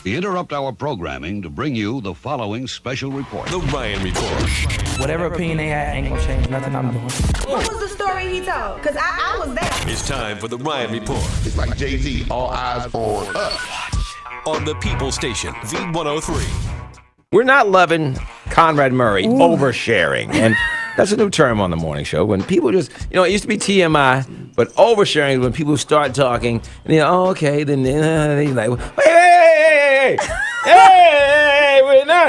We interrupt our programming to bring you the following special report. The Ryan Report. Whatever opinion they had ain't gonna change nothing I'm doing. What was the story he told? Because I was there. It's time for the Ryan Report It's like Jay-Z, all eyes on us. on the People Station, V103. We're not loving Conrad Murray oversharing. And that's a new term on the morning show. When people just, it used to be TMI, but oversharing is when people start talking and oh, okay, then they're like, hey,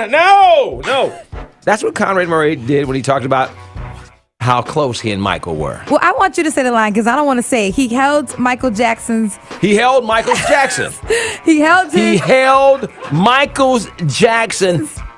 no. That's what Conrad Murray did when he talked about how close he and Michael were. Well, I want you to say the line because I don't want to say it. He held Michael Jackson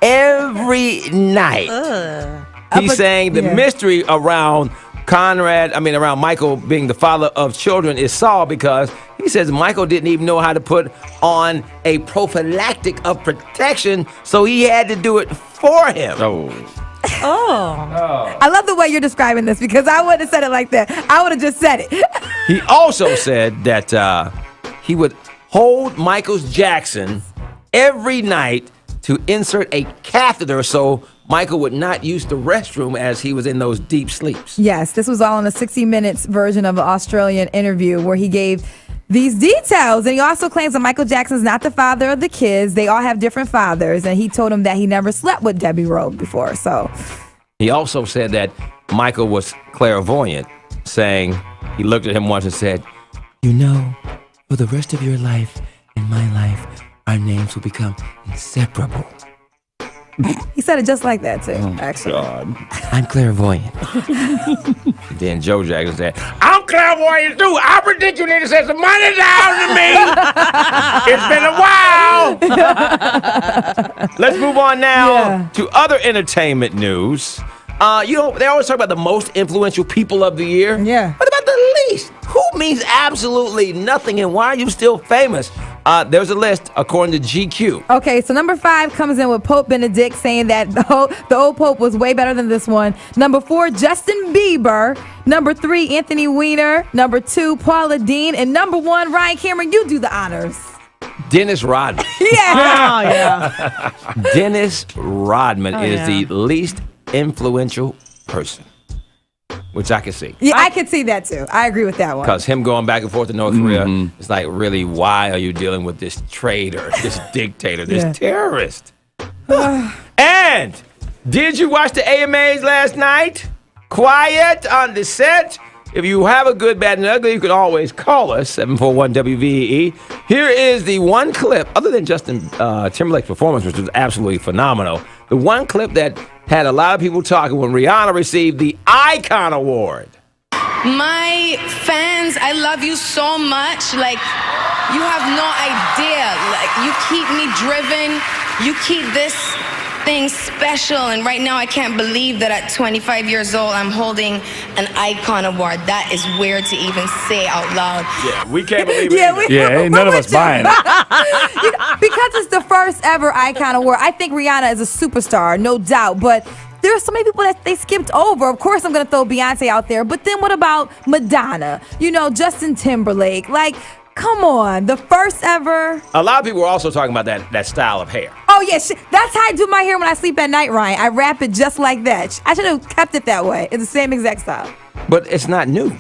every night. He's saying the mystery around around Michael being the father of children is solved because he says Michael didn't even know how to put on a prophylactic of protection, so he had to do it for him. Oh. I love the way you're describing this because I wouldn't have said it like that. I would have just said it. He also said that he would hold Michael Jackson every night to insert a catheter so Michael would not use the restroom as he was in those deep sleeps. Yes, this was all in a 60 Minutes version of an Australian interview where he gave these details. And he also claims that Michael Jackson's not the father of the kids. They all have different fathers. And he told him that he never slept with Debbie Rowe before. So he also said that Michael was clairvoyant, saying he looked at him once and said, for the rest of your life and my life, our names will become inseparable. He said it just like that, too, actually. God. I'm clairvoyant. Then Joe Jackson said, I'm clairvoyant, too. I predict you need to send some money down to me. It's been a while. Let's move on now to other entertainment news. They always talk about the most influential people of the year. Yeah. What about the least? Who means absolutely nothing, and why are you still famous? There's a list according to GQ. Okay, so number 5 comes in with Pope Benedict saying that the old Pope was way better than this one. Number 4, Justin Bieber. Number 3, Anthony Weiner. Number 2, Paula Deen. And number 1, Ryan Cameron, you do the honors. Dennis Rodman. Yeah. Dennis Rodman is the least influential person, which I can see. Yeah, I can see that too. I agree with that one. Because him going back and forth to North Korea, it's like, really, why are you dealing with this traitor, this dictator, this terrorist? And did you watch the AMAs last night? Quiet on the set. If you have a good, bad, and ugly, you can always call us, 741-WVEE. Here is the one clip, other than Justin Timberlake's performance, which was absolutely phenomenal, the one clip that had a lot of people talking when Rihanna received the Icon Award. My fans, I love you so much. Like, you have no idea. Like, you keep me driven. You keep this thing special. And right now, I can't believe that at 25 years old, I'm holding an Icon Award. That is weird to even say out loud. Yeah, we can't believe it. Ain't none of us buying it. Because it's the first ever Icon Award, I think Rihanna is a superstar, no doubt. But there are so many people that they skipped over. Of course, I'm going to throw Beyonce out there. But then what about Madonna? Justin Timberlake. Like, come on. The first ever. A lot of people were also talking about that style of hair. Oh, yeah. That's how I do my hair when I sleep at night, Ryan. I wrap it just like that. I should have kept it that way. It's the same exact style. But it's not new.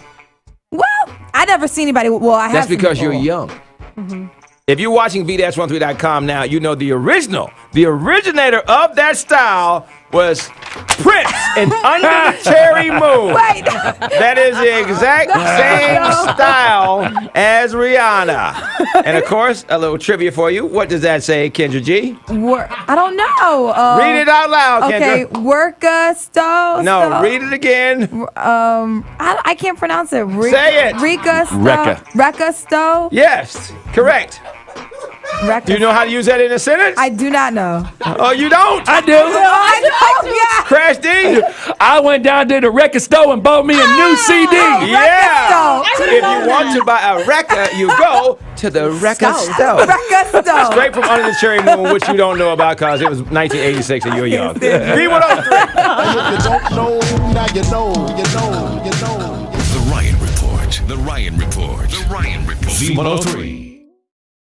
Well, I never see anybody. Well, I have. That's because before. you're young. Mm-hmm. If you're watching V-13.com now, you know the originator of that style was Prince in Under the Cherry Moon. Wait. That is the exact same style as Rihanna. And of course, a little trivia for you. What does that say, Kendra G? I don't know. Read it out loud, Kendra. Okay, Worka Sto. No, read it again. I can't pronounce it. Say it. Rika Sto. Recca. Sto. Yes, correct. Do you know how to use that in a sentence? I do not know. Oh, you don't? I do. I know, yeah. Crash D? I went down to the record store and bought me a new CD. Yeah. If you want to buy a record, you go to the record store. Record store. Straight from Under the Cherry Moon, which you don't know about because it was 1986 and you're young. V103. And if you don't know, now you know. The Ryan Report. The Ryan Report. The Ryan Report. V103.